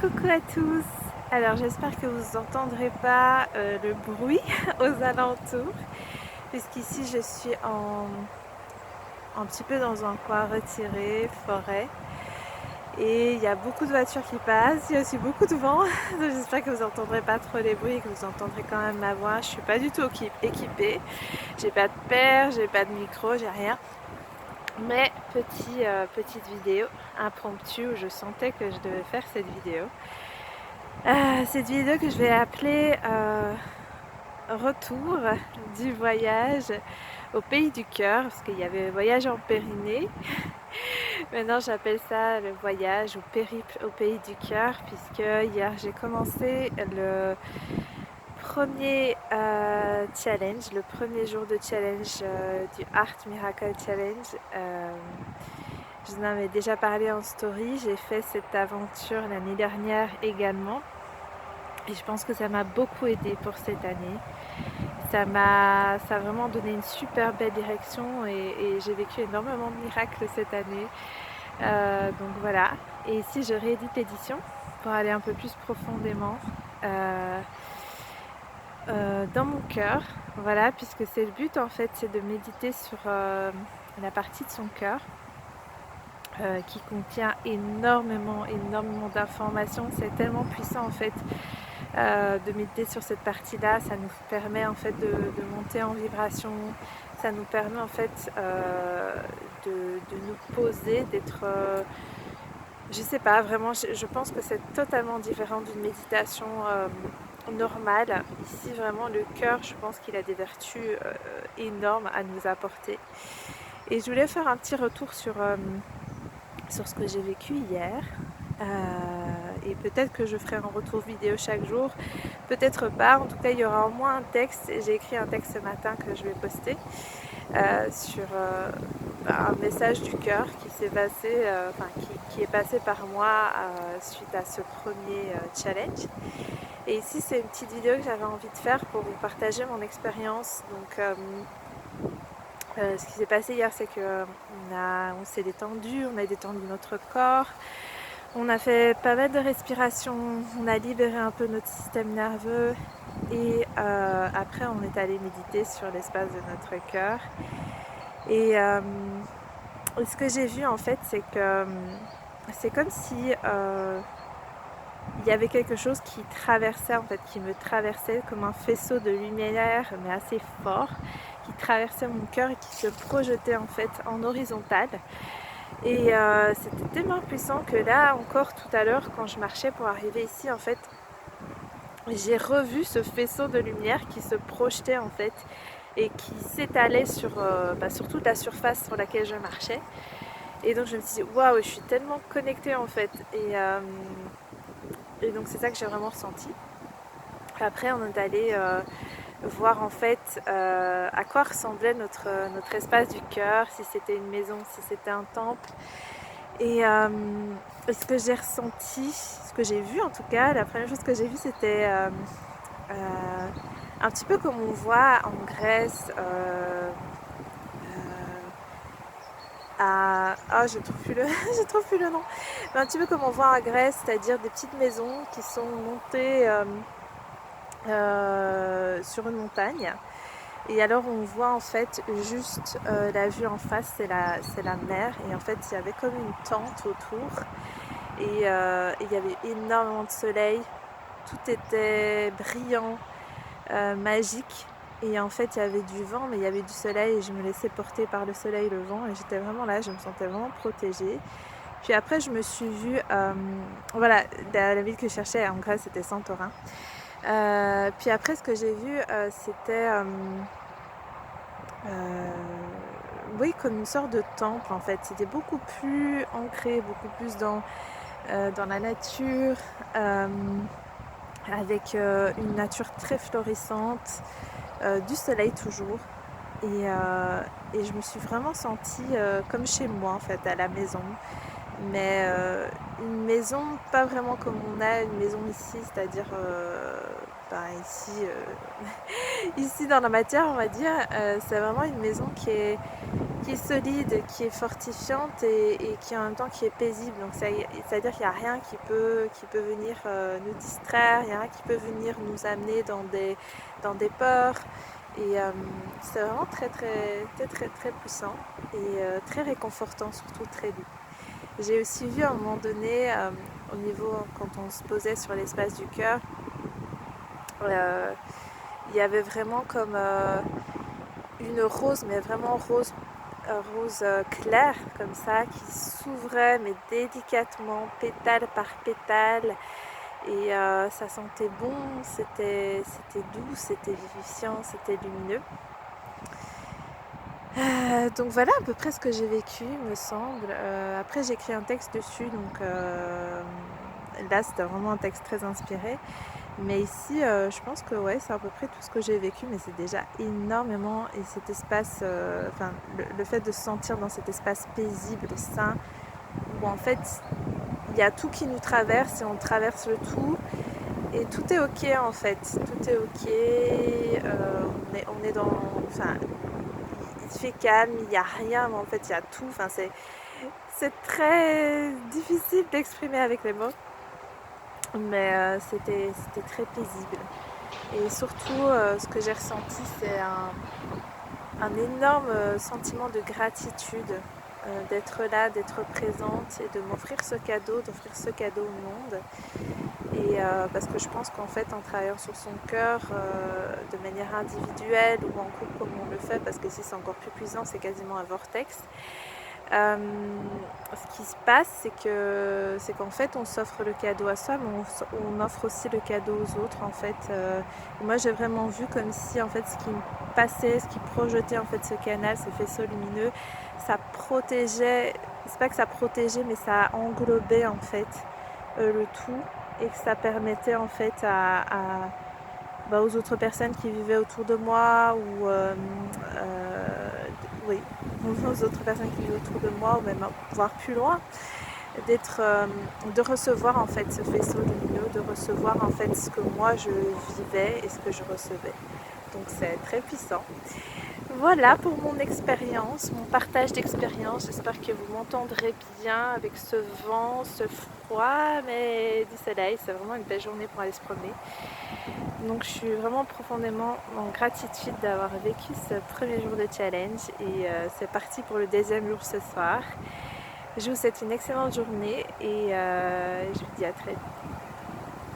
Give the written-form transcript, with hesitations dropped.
Coucou à tous. Alors j'espère que vous n'entendrez pas le bruit aux alentours, puisqu'ici je suis un petit peu dans un coin retiré, forêt, et il y a beaucoup de voitures qui passent, il y a aussi beaucoup de vent, donc j'espère que vous n'entendrez pas trop les bruits et que vous entendrez quand même ma voix. Je suis pas du tout équipée, j'ai pas de père, j'ai pas de micro, j'ai rien. Mais petite vidéo impromptue où je sentais que je devais faire cette vidéo. Cette vidéo que je vais appeler Retour du voyage au pays du cœur, parce qu'il y avait voyage en Périnée. Maintenant j'appelle ça le voyage au périple au pays du cœur, puisque hier j'ai commencé le premier challenge, le premier jour de challenge du Art Miracle Challenge. Je vous en avais déjà parlé en story, j'ai fait cette aventure l'année dernière également. Et je pense que ça m'a beaucoup aidé pour cette année. Ça a vraiment donné une super belle direction et j'ai vécu énormément de miracles cette année. Donc voilà. Et ici, je réédite l'édition pour aller un peu plus profondément euh, dans mon cœur. Voilà, puisque c'est le but en fait, c'est de méditer sur la partie de son cœur. Qui contient énormément d'informations. C'est tellement puissant en fait de méditer sur cette partie-là. Ça nous permet en fait de monter en vibration. Ça nous permet en fait de nous poser, d'être, je sais pas, vraiment, je pense que c'est totalement différent d'une méditation normale. Ici, vraiment, le cœur, je pense qu'il a des vertus énormes à nous apporter. Et je voulais faire un petit retour sur ce que j'ai vécu hier. Et peut-être que je ferai un retour vidéo chaque jour, peut-être pas. En tout cas, il y aura au moins un texte. J'ai écrit un texte ce matin que je vais poster sur un message du cœur qui s'est passé, qui est passé par moi suite à ce premier challenge. Et ici, c'est une petite vidéo que j'avais envie de faire pour vous partager mon expérience. Donc, ce qui s'est passé hier, c'est qu'on s'est détendu, on a détendu notre corps. On a fait pas mal de respiration, on a libéré un peu notre système nerveux et après on est allé méditer sur l'espace de notre cœur. Et ce que j'ai vu en fait, c'est que c'est comme si il y avait quelque chose qui traversait en fait, qui me traversait comme un faisceau de lumière mais assez fort, qui traversait mon cœur et qui se projetait en fait en horizontal. Et c'était tellement puissant que là encore tout à l'heure quand je marchais pour arriver ici en fait j'ai revu ce faisceau de lumière qui se projetait en fait et qui s'étalait sur toute la surface sur laquelle je marchais. Et donc je me suis dit waouh, je suis tellement connectée en fait. Et donc c'est ça que j'ai vraiment ressenti. Après on est allé voir en fait à quoi ressemblait notre espace du cœur, si c'était une maison, si c'était un temple. Et ce que j'ai ressenti, ce que j'ai vu en tout cas, la première chose que j'ai vue c'était un petit peu comme on voit en Grèce je trouve plus le je trouve plus le nom, mais un petit peu comme on voit en Grèce, c'est-à-dire des petites maisons qui sont montées sur une montagne. Et alors on voit en fait juste la vue en face, c'est la mer. Et en fait il y avait comme une tente autour. Et il y avait énormément de soleil. Tout était brillant, magique. Et en fait il y avait du vent, mais il y avait du soleil. Et je me laissais porter par le soleil, le vent. Et j'étais vraiment là, je me sentais vraiment protégée. Puis après je me suis vue, voilà, la ville que je cherchais en Grèce c'était Santorin. Puis après ce que j'ai vu c'était oui, comme une sorte de temple en fait. C'était beaucoup plus ancré, beaucoup plus dans la nature, avec une nature très florissante, du soleil toujours. Et je me suis vraiment sentie comme chez moi en fait, à la maison. Mais une maison pas vraiment comme on a une maison ici, c'est-à-dire ici, ici dans la matière on va dire, c'est vraiment une maison qui est solide, qui est fortifiante et qui en même temps qui est paisible. Donc c'est-à-dire qu'il n'y a rien qui peut venir nous distraire, il n'y a rien qui peut venir nous amener dans des peurs. Et c'est vraiment très puissant et très réconfortant, surtout très doux. J'ai aussi vu à un moment donné, au niveau, quand on se posait sur l'espace du cœur, il y avait vraiment comme une rose, mais vraiment rose claire comme ça, qui s'ouvrait mais délicatement, pétale par pétale. Et ça sentait bon, c'était doux, c'était vivifiant, c'était lumineux. Donc voilà à peu près ce que j'ai vécu, il me semble. Après j'ai écrit un texte dessus, donc là c'était vraiment un texte très inspiré. Mais ici, je pense que ouais, c'est à peu près tout ce que j'ai vécu, mais c'est déjà énormément. Et cet espace, enfin, le fait de se sentir dans cet espace paisible, sain, où en fait, il y a tout qui nous traverse et on traverse le tout. Et tout est ok en fait, tout est ok. On est dans, enfin, il fait calme, il n'y a rien, mais en fait, il y a tout. Enfin, c'est très difficile d'exprimer avec les mots, mais c'était très paisible. Et surtout, ce que j'ai ressenti, c'est un énorme sentiment de gratitude d'être là, d'être présente et de m'offrir ce cadeau, d'offrir ce cadeau au monde. Et parce que je pense qu'en fait, en travaillant sur son cœur de manière individuelle ou en couple comme on le fait, parce que si c'est encore plus puissant, c'est quasiment un vortex. Ce qui se passe, c'est qu'en fait, on s'offre le cadeau à soi, mais on offre aussi le cadeau aux autres, en fait. Moi, j'ai vraiment vu comme si, en fait, ce qui me passait, ce qui projetait, en fait, ce canal, ce faisceau lumineux, ça protégeait, c'est pas que ça protégeait, mais ça englobait, en fait, le tout, et que ça permettait, en fait, aux autres personnes qui vivaient autour de moi, ou oui, aux autres personnes qui vivent autour de moi, ou même voire plus loin, de recevoir en fait ce faisceau lumineux, de recevoir en fait ce que moi je vivais et ce que je recevais. Donc c'est très puissant. Voilà pour mon expérience, mon partage d'expérience. J'espère que vous m'entendrez bien avec ce vent, ce froid, mais du soleil. C'est vraiment une belle journée pour aller se promener. Donc je suis vraiment profondément en gratitude d'avoir vécu ce premier jour de challenge et c'est parti pour le deuxième jour ce soir. Je vous souhaite une excellente journée et je vous dis à très vite.